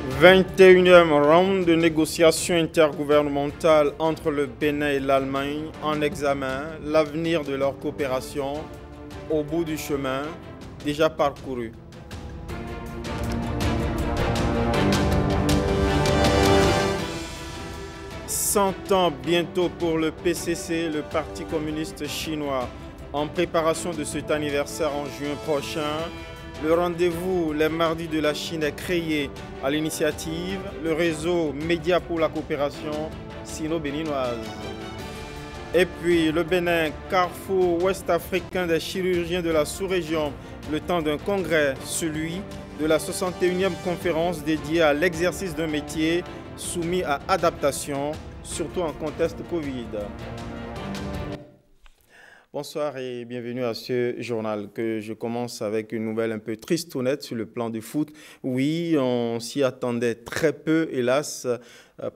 21e round de négociations intergouvernementales entre le Bénin et l'Allemagne en examen, l'avenir de leur coopération au bout du chemin déjà parcouru. « 100 ans bientôt pour le PCC, le Parti communiste chinois. En préparation de cet anniversaire en juin prochain, le rendez-vous les mardis de la Chine est créé à l'initiative le réseau Médias pour la coopération sino-béninoise. Et puis le Bénin, carrefour ouest-africain des chirurgiens de la sous-région, le temps d'un congrès, celui de la 61e conférence dédiée à l'exercice d'un métier soumis à adaptation, surtout en contexte Covid. Bonsoir et bienvenue à ce journal que je commence avec une nouvelle un peu tristounette sur le plan du foot. Oui, on s'y attendait très peu, hélas.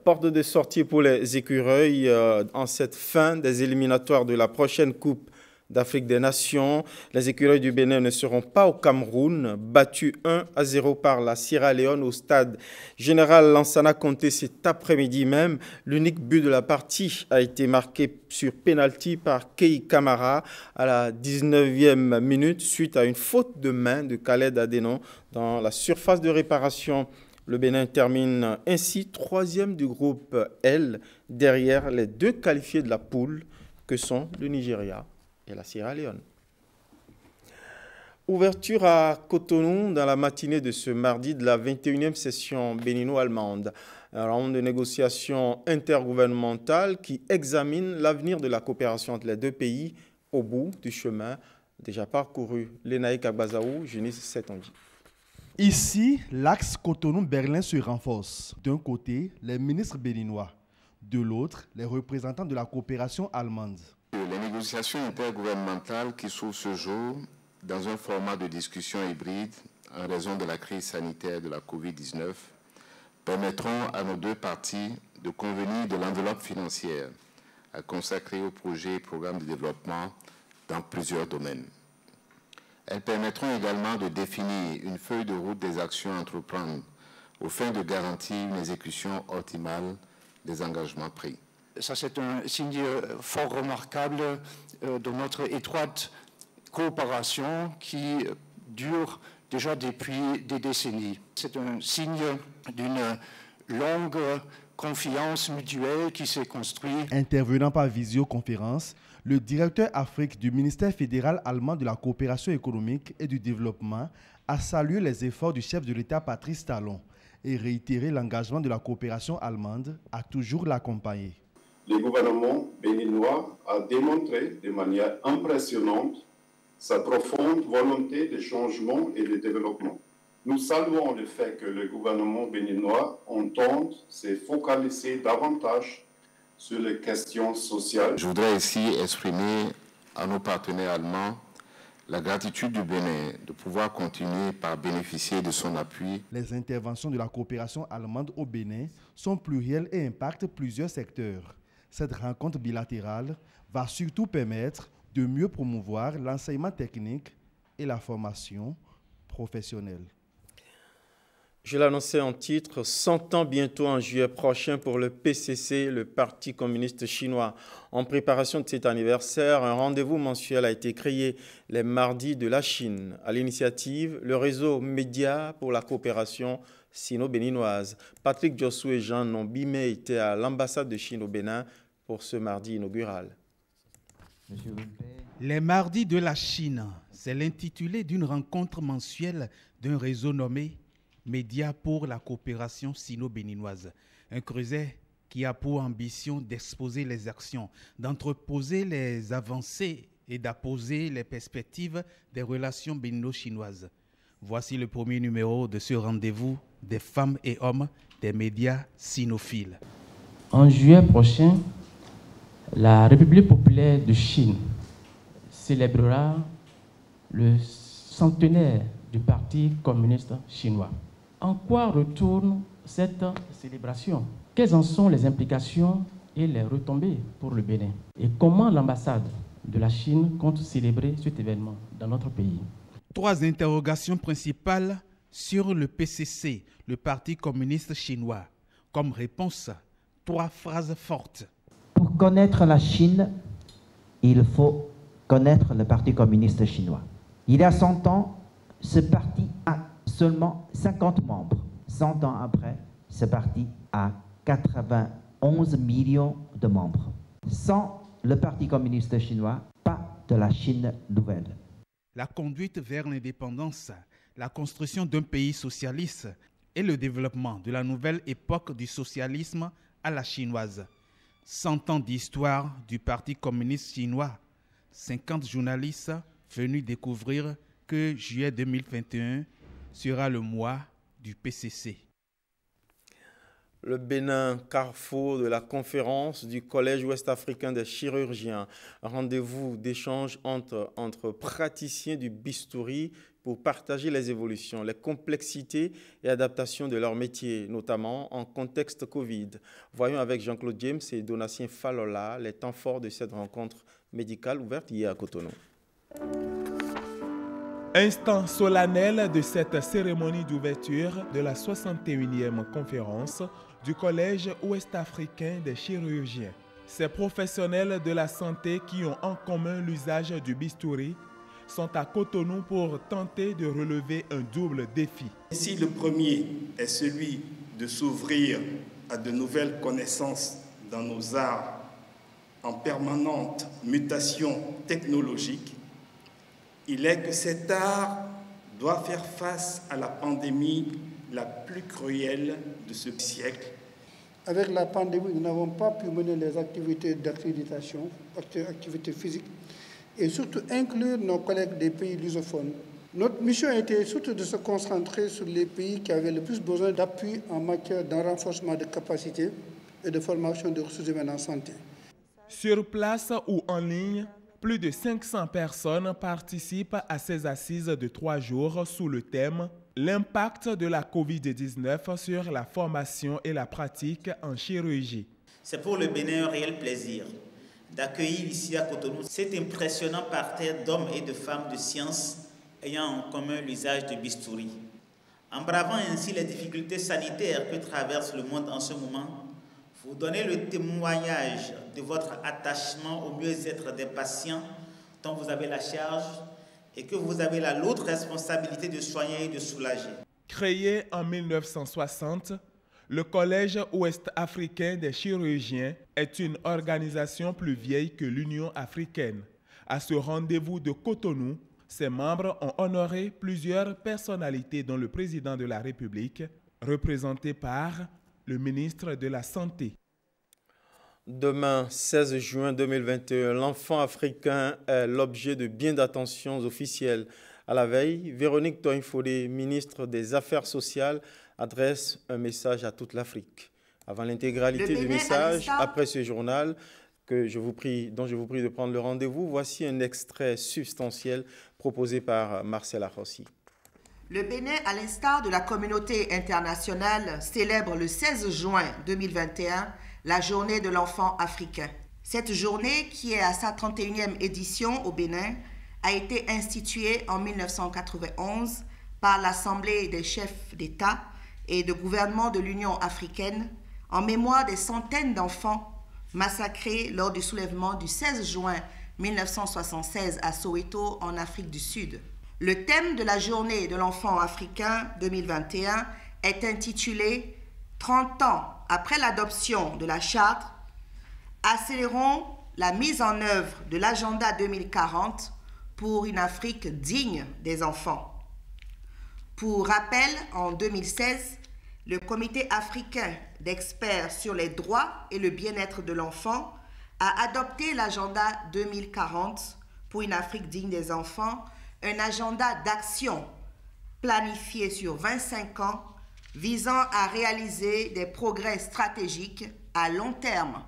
Porte de sortie pour les écureuils en cette fin des éliminatoires de la prochaine Coupe d'Afrique des Nations. Les écureuils du Bénin ne seront pas au Cameroun, battus 1-0 par la Sierra Leone au stade Général Lansana Conté cet après-midi même. L'unique but de la partie a été marqué sur pénalty par Kei Kamara à la 19e minute suite à une faute de main de Khaled Adénon dans la surface de réparation. Le Bénin termine ainsi 3e du groupe L derrière les deux qualifiés de la poule que sont le Nigeria et la Sierra Leone. Ouverture à Cotonou dans la matinée de ce mardi de la 21e session bénino-allemande. Un round de négociations intergouvernementales qui examine l'avenir de la coopération entre les deux pays au bout du chemin déjà parcouru. Lénaïk Agbazaou, Junis Setonji. Ici, l'axe Cotonou-Berlin se renforce. D'un côté, les ministres béninois. De l'autre, les représentants de la coopération allemande. Les négociations intergouvernementales qui s'ouvrent ce jour dans un format de discussion hybride en raison de la crise sanitaire de la Covid-19 permettront à nos deux parties de convenir de l'enveloppe financière à consacrer aux projets et programmes de développement dans plusieurs domaines. Elles permettront également de définir une feuille de route des actions à entreprendre aux fins de garantir une exécution optimale des engagements pris. Ça, c'est un signe fort remarquable de notre étroite coopération qui dure déjà depuis des décennies. C'est un signe d'une longue confiance mutuelle qui s'est construite. Intervenant par visioconférence, le directeur Afrique du ministère fédéral allemand de la coopération économique et du développement a salué les efforts du chef de l'État Patrice Talon et réitéré l'engagement de la coopération allemande à toujours l'accompagner. Le gouvernement béninois a démontré de manière impressionnante sa profonde volonté de changement et de développement. Nous saluons le fait que le gouvernement béninois entende se focaliser davantage sur les questions sociales. Je voudrais ici exprimer à nos partenaires allemands la gratitude du Bénin de pouvoir continuer par bénéficier de son appui. Les interventions de la coopération allemande au Bénin sont plurielles et impactent plusieurs secteurs. Cette rencontre bilatérale va surtout permettre de mieux promouvoir l'enseignement technique et la formation professionnelle. Je l'annonçais en titre, 100 ans bientôt en juillet prochain pour le PCC, le Parti communiste chinois. En préparation de cet anniversaire, un rendez-vous mensuel a été créé les mardis de la Chine. À l'initiative, le réseau Médias pour la coopération sino-béninoise. Patrick Jossou et Jean Nombimé étaient à l'ambassade de Chine au Bénin pour ce mardi inaugural. Les mardis de la Chine, c'est l'intitulé d'une rencontre mensuelle d'un réseau nommé Médias pour la coopération sino-béninoise. Un creuset qui a pour ambition d'exposer les actions, d'entreposer les avancées et d'apposer les perspectives des relations bénino-chinoises. Voici le premier numéro de ce rendez-vous des femmes et hommes des médias sinophiles. En juillet prochain, la République populaire de Chine célébrera le centenaire du Parti communiste chinois. En quoi retourne cette célébration? Quelles en sont les implications et les retombées pour le Bénin? Et comment l'ambassade de la Chine compte célébrer cet événement dans notre pays? 3 interrogations principales Sur le PCC, le Parti communiste chinois, comme réponse, 3 phrases fortes. Pour connaître la Chine, il faut connaître le Parti communiste chinois. Il y a 100 ans, ce parti a seulement 50 membres. 100 ans après, ce parti a 91 millions de membres. Sans le Parti communiste chinois, pas de la Chine nouvelle. La conduite vers l'indépendance, la construction d'un pays socialiste et le développement de la nouvelle époque du socialisme à la chinoise. 100 ans d'histoire du Parti communiste chinois. 50 journalistes venus découvrir que juillet 2021 sera le mois du PCC. Le Bénin, carrefour de la conférence du Collège ouest-africain des chirurgiens. Rendez-vous d'échange entre praticiens du bistouri pour partager les évolutions, les complexités et adaptations de leur métier, notamment en contexte Covid. Voyons avec Jean-Claude James et Donatien Falola les temps forts de cette rencontre médicale ouverte hier à Cotonou. Instant solennel de cette cérémonie d'ouverture de la 61e conférence du Collège ouest-africain des chirurgiens. Ces professionnels de la santé qui ont en commun l'usage du bistouri sont à Cotonou pour tenter de relever un double défi. Si le premier est celui de s'ouvrir à de nouvelles connaissances dans nos arts en permanente mutation technologique, il est que cet art doit faire face à la pandémie la plus cruelle de ce siècle. Avec la pandémie, nous n'avons pas pu mener les activités d'accréditation, activités physiques, et surtout inclure nos collègues des pays lusophones. Notre mission a été surtout de se concentrer sur les pays qui avaient le plus besoin d'appui en matière d'un renforcement de capacités et de formation de ressources humaines en santé. Sur place ou en ligne, plus de 500 personnes participent à ces assises de 3 jours sous le thème « L'impact de la COVID-19 sur la formation et la pratique en chirurgie ». C'est pour le Bénin un réel plaisir d'accueillir ici à Cotonou cet impressionnant parterre d'hommes et de femmes de science ayant en commun l'usage du bistouri. En bravant ainsi les difficultés sanitaires que traverse le monde en ce moment, vous donnez le témoignage de votre attachement au mieux-être des patients dont vous avez la charge et que vous avez la lourde responsabilité de soigner et de soulager. Créé en 1960, le Collège ouest-africain des chirurgiens est une organisation plus vieille que l'Union africaine. À ce rendez-vous de Cotonou, ses membres ont honoré plusieurs personnalités dont le président de la République, représenté par le ministre de la Santé. Demain, 16 juin 2021, l'enfant africain est l'objet de bien d'attentions officielles. À la veille, Véronique Toinfodé, ministre des Affaires sociales, adresse un message à toute l'Afrique. Avant l'intégralité du message, après ce journal dont je vous prie de prendre le rendez-vous, voici un extrait substantiel proposé par Marcel Arrossi. Le Bénin, à l'instar de la communauté internationale, célèbre le 16 juin 2021 la journée de l'enfant africain. Cette journée, qui est à sa 31e édition au Bénin, a été instituée en 1991 par l'Assemblée des chefs d'État et de gouvernement de l'Union africaine en mémoire des centaines d'enfants massacrés lors du soulèvement du 16 juin 1976 à Soweto, en Afrique du Sud. Le thème de la journée de l'enfant africain 2021 est intitulé « 30 ans après l'adoption de la charte, accélérons la mise en œuvre de l'agenda 2040 pour une Afrique digne des enfants ». Pour rappel, en 2016, le Comité africain d'experts sur les droits et le bien-être de l'enfant a adopté l'agenda 2040 pour une Afrique digne des enfants, un agenda d'action planifié sur 25 ans visant à réaliser des progrès stratégiques à long terme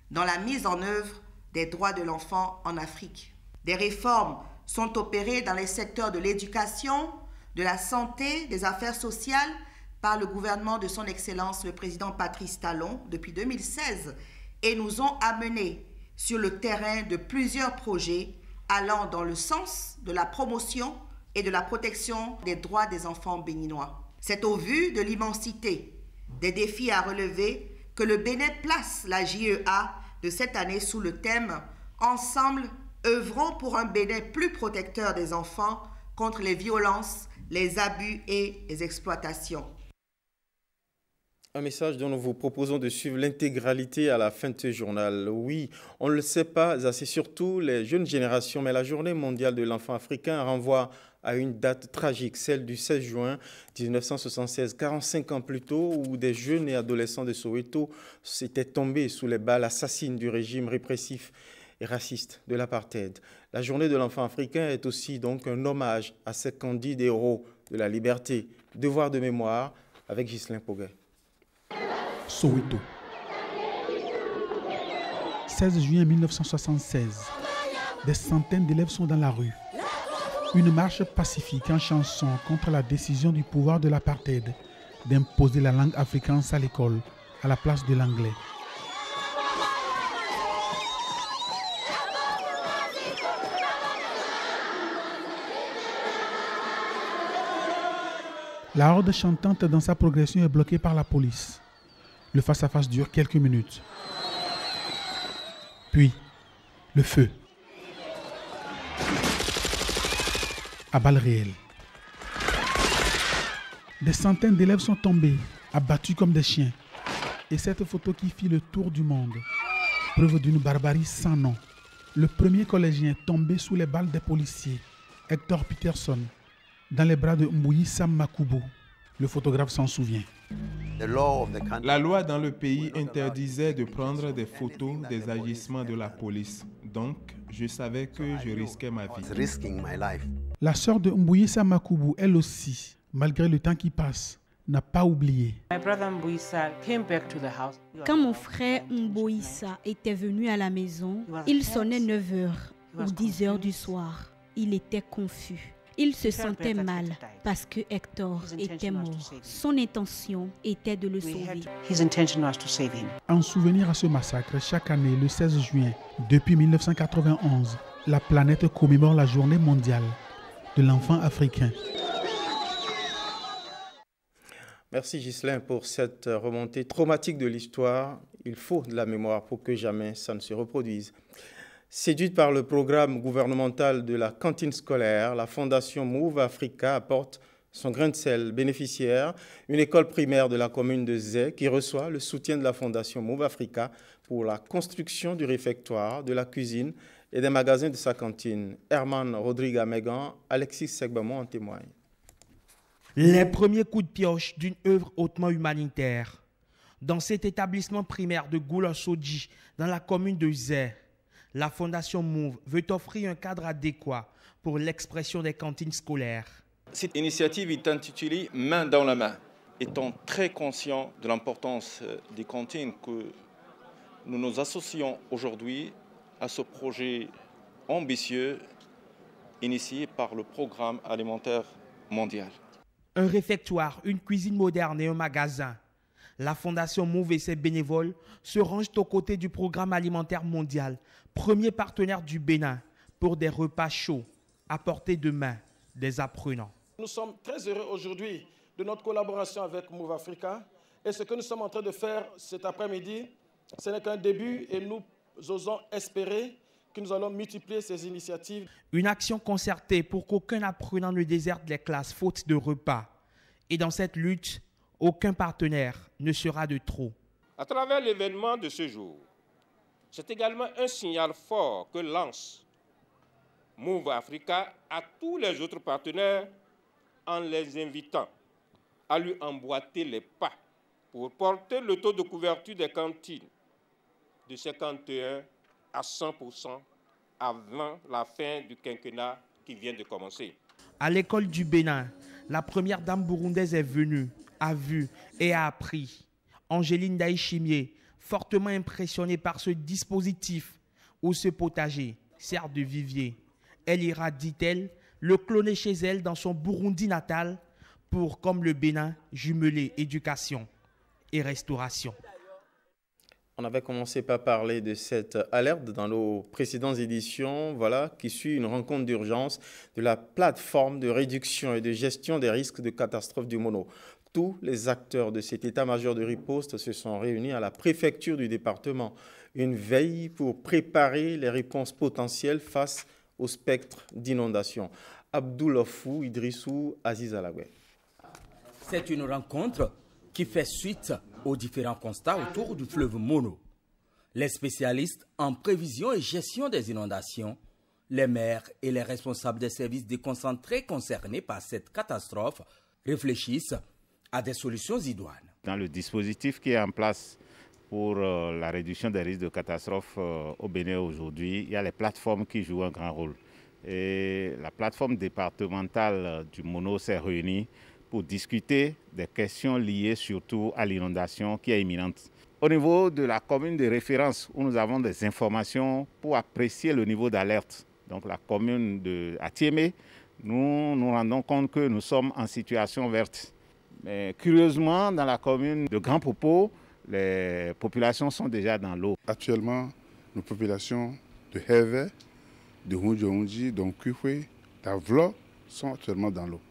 dans la mise en œuvre des droits de l'enfant en Afrique. Des réformes sont opérées dans les secteurs de l'éducation, de la santé, des affaires sociales par le gouvernement de son Excellence le président Patrice Talon depuis 2016 et nous ont amenés sur le terrain de plusieurs projets allant dans le sens de la promotion et de la protection des droits des enfants béninois. C'est au vu de l'immensité des défis à relever que le Bénin place la JEA de cette année sous le thème « Ensemble, œuvrons pour un Bénin plus protecteur des enfants contre les violences, les abus et les exploitations ». Un message dont nous vous proposons de suivre l'intégralité à la fin de ce journal. Oui, on ne le sait pas assez, surtout les jeunes générations, mais la Journée mondiale de l'enfant africain renvoie à une date tragique, celle du 16 juin 1976, 45 ans plus tôt, où des jeunes et adolescents de Soweto s'étaient tombés sous les balles assassines du régime répressif et raciste de l'apartheid. La Journée de l'enfant africain est aussi donc un hommage à ces candides héros de la liberté. Devoir de mémoire avec Ghislain Poguet. Soweto. 16 juin 1976. Des centaines d'élèves sont dans la rue. Une marche pacifique en chanson contre la décision du pouvoir de l'apartheid d'imposer la langue afrikaans à l'école à la place de l'anglais. La horde chantante dans sa progression est bloquée par la police. Le face-à-face dure quelques minutes. Puis, le feu. À balles réelles. Des centaines d'élèves sont tombés, abattus comme des chiens. Et cette photo qui fit le tour du monde, preuve d'une barbarie sans nom. Le premier collégien tombé sous les balles des policiers, Hector Peterson, dans les bras de Mbouyi Sam Makubu. Le photographe s'en souvient. La loi dans le pays interdisait de prendre des photos des agissements de la police. Donc, je savais que je risquais ma vie. La sœur de Mbouyi Sam Makubu, elle aussi, malgré le temps qui passe, n'a pas oublié. Quand mon frère Mboïssa était venu à la maison, il sonnait 9h ou 10h du soir. Il était confus. Il se sentait mal parce que Hector était mort. Son intention était de le sauver. En souvenir à ce massacre, chaque année, le 16 juin, depuis 1991, la planète commémore la Journée mondiale de l'enfant africain. Merci Ghislain pour cette remontée traumatique de l'histoire. Il faut de la mémoire pour que jamais ça ne se reproduise. Séduite par le programme gouvernemental de la cantine scolaire, la Fondation Move Africa apporte son grain de sel bénéficiaire, une école primaire de la commune de Zé qui reçoit le soutien de la Fondation Move Africa pour la construction du réfectoire, de la cuisine et des magasins de sa cantine. Herman Rodrigue-Amégan, Alexis Segbamon en témoigne. Les premiers coups de pioche d'une œuvre hautement humanitaire. Dans cet établissement primaire de Goulosodji, dans la commune de Zé, la Fondation Move veut offrir un cadre adéquat pour l'expression des cantines scolaires. Cette initiative est intitulée « Main dans la main ». Étant très conscient de l'importance des cantines, que nous nous associons aujourd'hui à ce projet ambitieux initié par le Programme alimentaire mondial. Un réfectoire, une cuisine moderne et un magasin. La Fondation Move et ses bénévoles se rangent aux côtés du Programme alimentaire mondial, premier partenaire du Bénin, pour des repas chauds à portée de main des apprenants. Nous sommes très heureux aujourd'hui de notre collaboration avec Move Africa. Et ce que nous sommes en train de faire cet après-midi, ce n'est qu'un début et nous osons espérer que nous allons multiplier ces initiatives. Une action concertée pour qu'aucun apprenant ne déserte les classes faute de repas. Et dans cette lutte, aucun partenaire ne sera de trop. À travers l'événement de ce jour, c'est également un signal fort que lance Move Africa à tous les autres partenaires en les invitant à lui emboîter les pas pour porter le taux de couverture des cantines de 51 à 100% avant la fin du quinquennat qui vient de commencer. À l'école du Bénin, la première dame burundaise est venue, a vu et a appris. Angéline Daïchimier, fortement impressionnée par ce dispositif ou ce potager, sert de vivier. Elle ira, dit-elle, le cloner chez elle dans son Burundi natal pour, comme le Bénin, jumeler éducation et restauration. On avait commencé par parler de cette alerte dans nos précédentes éditions, voilà, qui suit une rencontre d'urgence de la plateforme de réduction et de gestion des risques de catastrophe du Mono. Tous les acteurs de cet état-major de riposte se sont réunis à la préfecture du département. Une veille pour préparer les réponses potentielles face au spectre d'inondation. Abdoulofou Idrissou Aziz Alagoué. C'est une rencontre qui fait suite aux différents constats autour du fleuve Mono. Les spécialistes en prévision et gestion des inondations, les maires et les responsables des services déconcentrés concernés par cette catastrophe réfléchissent à des solutions idoines. Dans le dispositif qui est en place pour la réduction des risques de catastrophe au Bénin aujourd'hui, il y a les plateformes qui jouent un grand rôle. Et la plateforme départementale du Mono s'est réunie pour discuter des questions liées surtout à l'inondation qui est imminente. Au niveau de la commune de référence, où nous avons des informations pour apprécier le niveau d'alerte, donc la commune de Atiémé, nous nous rendons compte que nous sommes en situation verte. Mais curieusement, dans la commune de Grand Popo, les populations sont déjà dans l'eau. Actuellement, nos populations de Heve, de Hundjonji, d'Onkoué, d'Avlo sont actuellement dans l'eau.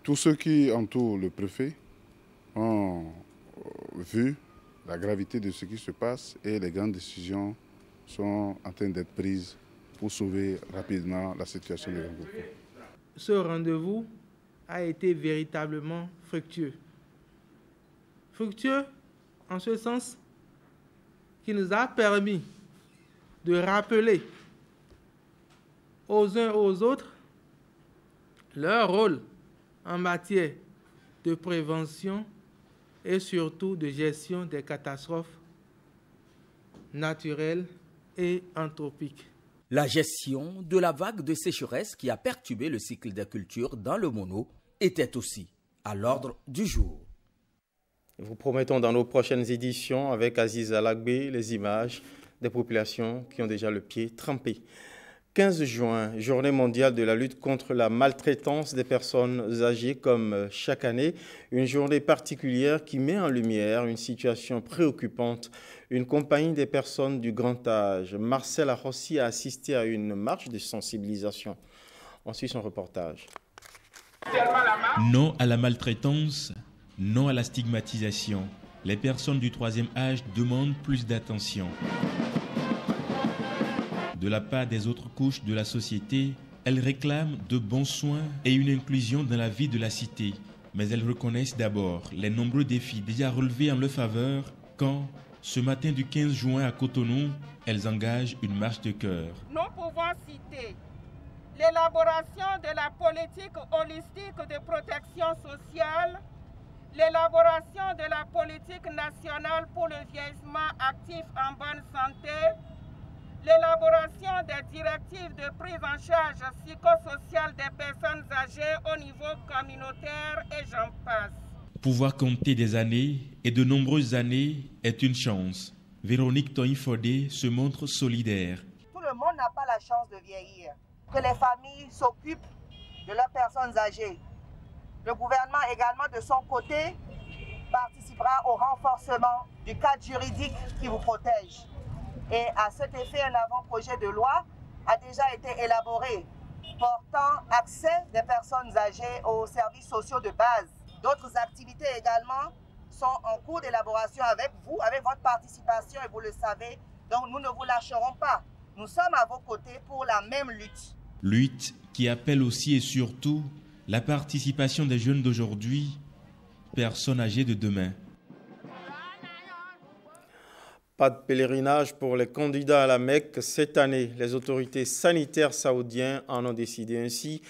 Tous ceux qui entourent le préfet ont vu la gravité de ce qui se passe et les grandes décisions sont en train d'être prises pour sauver rapidement la situation de Grand Popo. Ce rendez-vous a été véritablement fructueux. Fructueux en ce sens qu'il nous a permis de rappeler aux uns aux autres leur rôle en matière de prévention et surtout de gestion des catastrophes naturelles et anthropiques. La gestion de la vague de sécheresse qui a perturbé le cycle des cultures dans le Mono était aussi à l'ordre du jour. Vous promettons dans nos prochaines éditions avec Aziz Alagoué les images des populations qui ont déjà le pied trempé. 15 juin, journée mondiale de la lutte contre la maltraitance des personnes âgées comme chaque année, une journée particulière qui met en lumière une situation préoccupante. Une compagnie des personnes du grand âge, Marcel Arrossi, a assisté à une marche de sensibilisation. On suit son reportage. Non à la maltraitance, non à la stigmatisation. Les personnes du troisième âge demandent plus d'attention. De la part des autres couches de la société, elles réclament de bons soins et une inclusion dans la vie de la cité. Mais elles reconnaissent d'abord les nombreux défis déjà relevés en leur faveur quand, ce matin du 15 juin à Cotonou, elles engagent une marche de cœur. Nous pouvons citer l'élaboration de la politique holistique de protection sociale, l'élaboration de la politique nationale pour le vieillissement actif en bonne santé, l'élaboration des directives de prise en charge psychosociale des personnes âgées au niveau communautaire et j'en passe. Pouvoir compter des années et de nombreuses années est une chance. Véronique Toïfodé se montre solidaire. Tout le monde n'a pas la chance de vieillir. Que les familles s'occupent de leurs personnes âgées. Le gouvernement également de son côté participera au renforcement du cadre juridique qui vous protège. Et à cet effet, un avant-projet de loi a déjà été élaboré portant accès des personnes âgées aux services sociaux de base. D'autres activités également sont en cours d'élaboration avec vous, avec votre participation et vous le savez. Donc nous ne vous lâcherons pas. Nous sommes à vos côtés pour la même lutte. Lutte qui appelle aussi et surtout la participation des jeunes d'aujourd'hui, personnes âgées de demain. Pas de pèlerinage pour les candidats à la Mecque cette année. Les autorités sanitaires saoudiennes en ont décidé ainsi.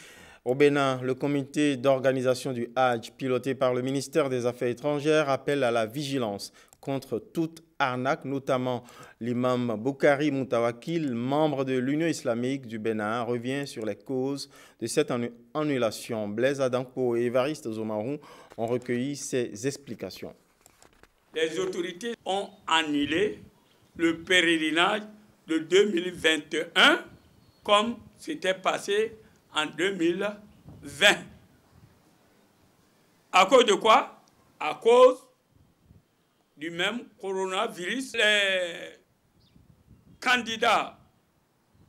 Au Bénin, le comité d'organisation du Hajj, piloté par le ministère des Affaires étrangères, appelle à la vigilance contre toute arnaque, notamment l'imam Boukari Moutawakil, membre de l'Union islamique du Bénin, revient sur les causes de cette annulation. Blaise Adampo et Évariste Zomarou ont recueilli ces explications. Les autorités ont annulé le pèlerinage de 2021 comme c'était passé en 2020. À cause de quoi? À cause du même coronavirus. Les candidats,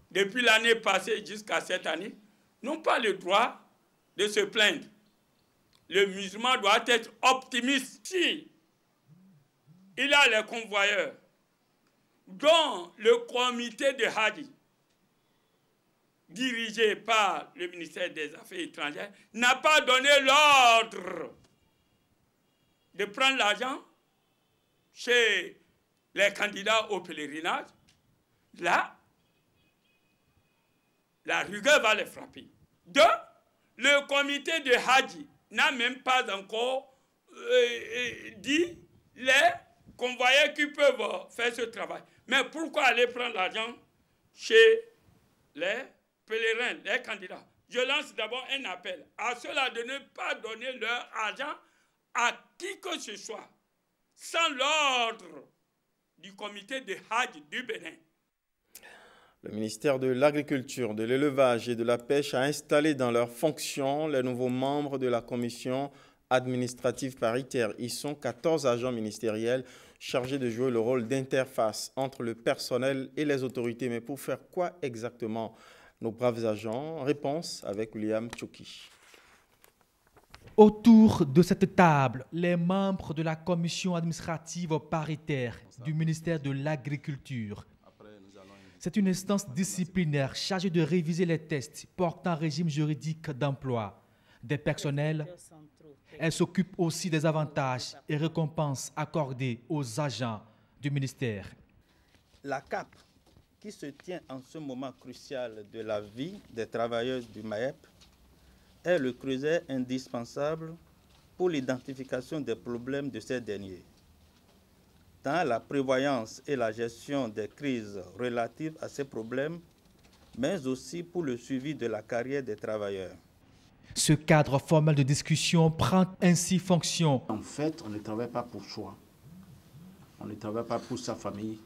depuis l'année passée jusqu'à cette année, n'ont pas le droit de se plaindre. Le musulman doit être optimiste. Si il a les convoyeurs, dont le comité de Hajj, dirigé par le ministère des Affaires étrangères, n'a pas donné l'ordre de prendre l'argent chez les candidats au pèlerinage, là, la rigueur va les frapper. Deux, le comité de Hajj n'a même pas encore dit les convoyeurs qui peuvent faire ce travail. Mais pourquoi aller prendre l'argent chez les pèlerins, les candidats? Je lance d'abord un appel à ceux-là de ne pas donner leur argent à qui que ce soit, sans l'ordre du comité de Hajj du Bénin. Le ministère de l'Agriculture, de l'Élevage et de la Pêche a installé dans leurs fonctions les nouveaux membres de la commission administrative paritaire. Ils sont 14 agents ministériels chargés de jouer le rôle d'interface entre le personnel et les autorités. Mais pour faire quoi exactement, nos braves agents? Réponse avec William Tchouki. Autour de cette table, les membres de la commission administrative paritaire du ministère de l'Agriculture. C'est une instance disciplinaire chargée de réviser les tests portant régime juridique d'emploi des personnels. Elle s'occupe aussi des avantages et récompenses accordés aux agents du ministère. La CAP, qui se tient en ce moment crucial de la vie des travailleurs du MAEP, est le creuset indispensable pour l'identification des problèmes de ces derniers, dans la prévoyance et la gestion des crises relatives à ces problèmes, mais aussi pour le suivi de la carrière des travailleurs. Ce cadre formel de discussion prend ainsi fonction. En fait, on ne travaille pas pour soi, on ne travaille pas pour sa famille,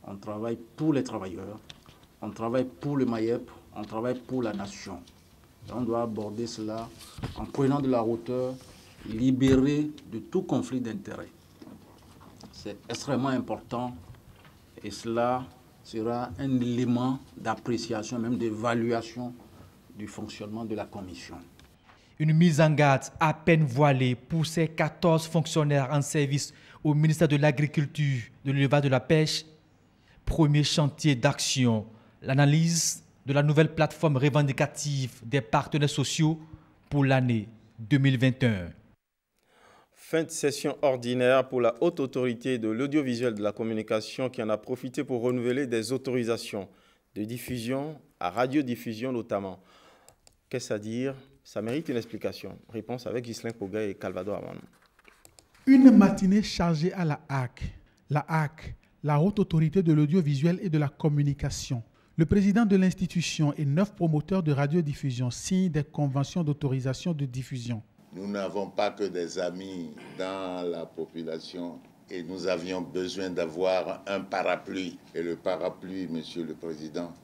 on travaille pour les travailleurs, on travaille pour le MAEP, on travaille pour la nation. Et on doit aborder cela en prenant de la hauteur, libéré de tout conflit d'intérêts. C'est extrêmement important et cela sera un élément d'appréciation, même d'évaluation du fonctionnement de la commission. Une mise en garde à peine voilée pour ces 14 fonctionnaires en service au ministère de l'Agriculture, de l'Élevage et de la Pêche. Premier chantier d'action, l'analyse de la nouvelle plateforme revendicative des partenaires sociaux pour l'année 2021. Fin de session ordinaire pour la Haute Autorité de l'Audiovisuel de la Communication qui en a profité pour renouveler des autorisations de diffusion à radiodiffusion notamment. Qu'est-ce à dire? Ça mérite une explication. Réponse avec Ghislain Pogay et Calvado Amman. Une matinée chargée à la HAC. La HAC, la Haute Autorité de l'Audiovisuel et de la Communication. Le président de l'institution et 9 promoteurs de radiodiffusion signent des conventions d'autorisation de diffusion. Nous n'avons pas que des amis dans la population et nous avions besoin d'avoir un parapluie. Et le parapluie, Monsieur le Président,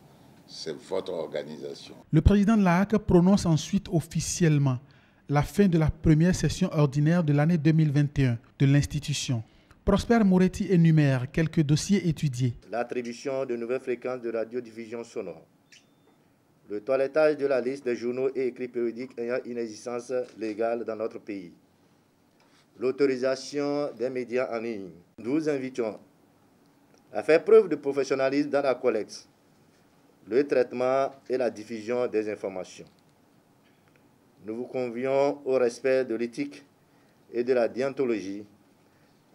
c'est votre organisation. Le président de la HAC prononce ensuite officiellement la fin de la première session ordinaire de l'année 2021 de l'institution. Prosper Moretti énumère quelques dossiers étudiés. L'attribution de nouvelles fréquences de radiodiffusion sonore. Le toilettage de la liste des journaux et écrits périodiques ayant une existence légale dans notre pays. L'autorisation des médias en ligne. Nous invitons à faire preuve de professionnalisme dans la collecte, le traitement et la diffusion des informations. Nous vous convions au respect de l'éthique et de la déontologie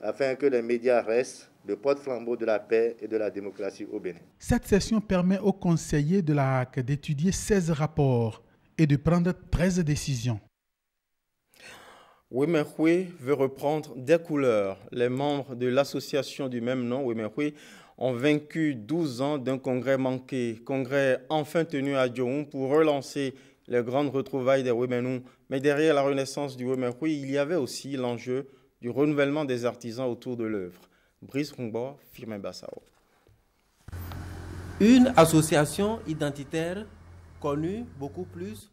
afin que les médias restent le porte-flambeau de la paix et de la démocratie au Bénin. Cette session permet aux conseillers de la HAC d'étudier 16 rapports et de prendre 13 décisions. Wemerhui veut reprendre des couleurs. Les membres de l'association du même nom, Wemerhui, ont vaincu 12 ans d'un congrès manqué. Congrès enfin tenu à Diohou pour relancer les grandes retrouvailles des Wemenou. Mais derrière la renaissance du Wemerhui, il y avait aussi l'enjeu du renouvellement des artisans autour de l'œuvre. Brice Rungbo, Firmin Bassao. Une association identitaire connue beaucoup plus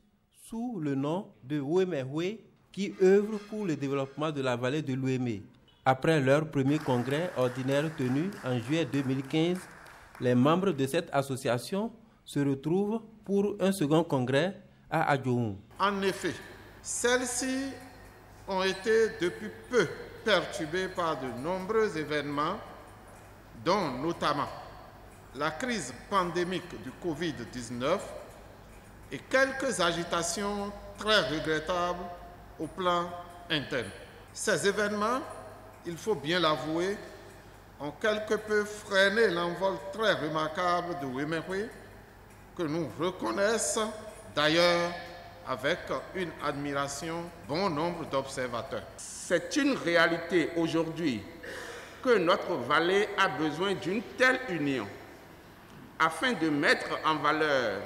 sous le nom de Wemerhui qui œuvre pour le développement de la vallée de l'Ouémé, Après leur premier congrès ordinaire tenu en juillet 2015, les membres de cette association se retrouvent pour un second congrès à Adjoum. En effet, celles-ci ont été depuis peu perturbées par de nombreux événements, dont notamment la crise pandémique du Covid-19 et quelques agitations très regrettables au plan interne. Ces événements, il faut bien l'avouer, ont quelque peu freiné l'envol très remarquable de Wemehwe, que nous reconnaissons d'ailleurs avec une admiration bon nombre d'observateurs. C'est une réalité aujourd'hui que notre vallée a besoin d'une telle union afin de mettre en valeur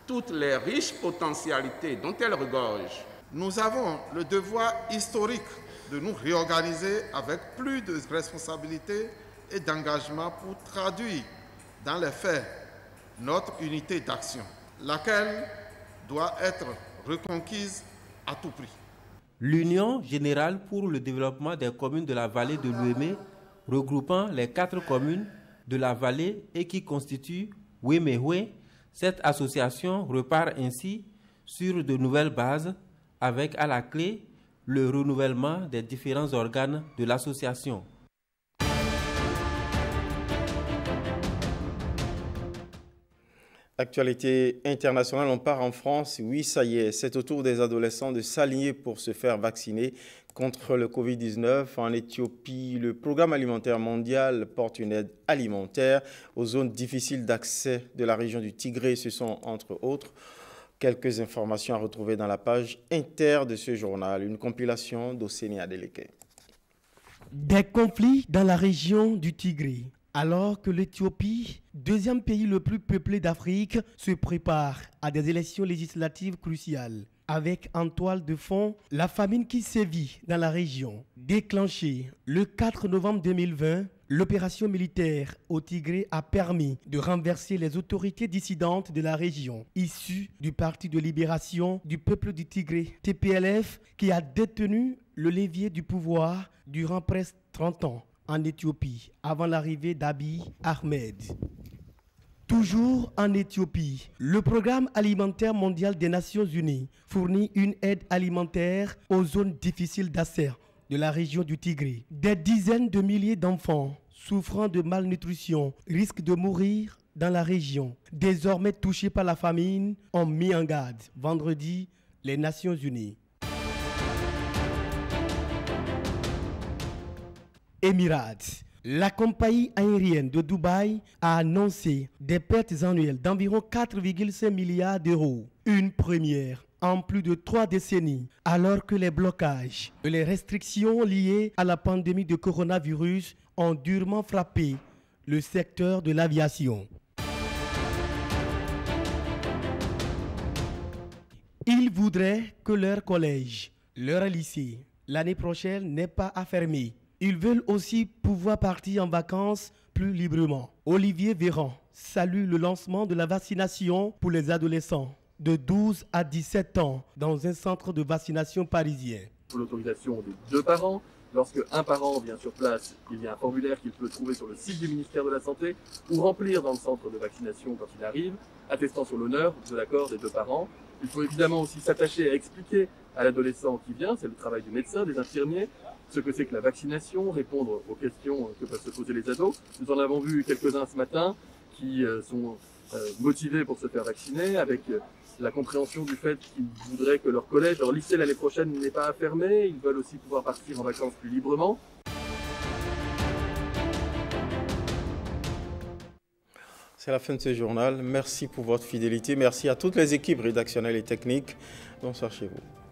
toutes les riches potentialités dont elle regorge. Nous avons le devoir historique de nous réorganiser avec plus de responsabilité et d'engagement pour traduire dans les faits notre unité d'action, laquelle doit être reconquise à tout prix. L'Union générale pour le développement des communes de la vallée de l'Ouémé, regroupant les 4 communes de la vallée et qui constitue Wemehwe, cette association repart ainsi sur de nouvelles bases avec à la clé le renouvellement des différents organes de l'association. Actualité internationale, on part en France. Oui, ça y est, c'est au tour des adolescents de s'aligner pour se faire vacciner contre le Covid-19. En Éthiopie, le Programme alimentaire mondial porte une aide alimentaire aux zones difficiles d'accès de la région du Tigré. Ce sont, entre autres, quelques informations à retrouver dans la page inter de ce journal. Une compilation d'Océnie Adeleke. Des conflits dans la région du Tigré. Alors que l'Éthiopie, deuxième pays le plus peuplé d'Afrique, se prépare à des élections législatives cruciales, avec en toile de fond la famine qui sévit dans la région. Déclenchée le 4 novembre 2020, l'opération militaire au Tigré a permis de renverser les autorités dissidentes de la région, issues du Parti de libération du peuple du Tigré, TPLF, qui a détenu le levier du pouvoir durant presque 30 ans en Éthiopie, avant l'arrivée d'Abiy Ahmed. Toujours en Éthiopie, le Programme alimentaire mondial des Nations Unies fournit une aide alimentaire aux zones difficiles d'accès de la région du Tigré. Des dizaines de milliers d'enfants souffrant de malnutrition risquent de mourir dans la région. Désormais touchés par la famine, ont mis en garde vendredi les Nations Unies. Émirats. La compagnie aérienne de Dubaï a annoncé des pertes annuelles d'environ 4,5 milliards d'euros. Une première en plus de 3 décennies, alors que les blocages et les restrictions liées à la pandémie de coronavirus ont durement frappé le secteur de l'aviation. Ils voudraient que leur collège, leur lycée, l'année prochaine n'ait pas à fermer. Ils veulent aussi pouvoir partir en vacances plus librement. Olivier Véran salue le lancement de la vaccination pour les adolescents de 12 à 17 ans dans un centre de vaccination parisien. Pour l'autorisation des 2 parents, lorsque un parent vient sur place, il y a un formulaire qu'il peut trouver sur le site du ministère de la Santé ou remplir dans le centre de vaccination quand il arrive, attestant sur l'honneur de l'accord des 2 parents. Il faut évidemment aussi s'attacher à expliquer à l'adolescent qui vient, c'est le travail du médecin, des infirmiers, ce que c'est que la vaccination, répondre aux questions que peuvent se poser les ados. Nous en avons vu quelques-uns ce matin qui sont motivés pour se faire vacciner, avec la compréhension du fait qu'ils voudraient que leur collège, leur lycée l'année prochaine n'ait pas à fermer. Ils veulent aussi pouvoir partir en vacances plus librement. C'est la fin de ce journal. Merci pour votre fidélité. Merci à toutes les équipes rédactionnelles et techniques. Bonsoir chez vous.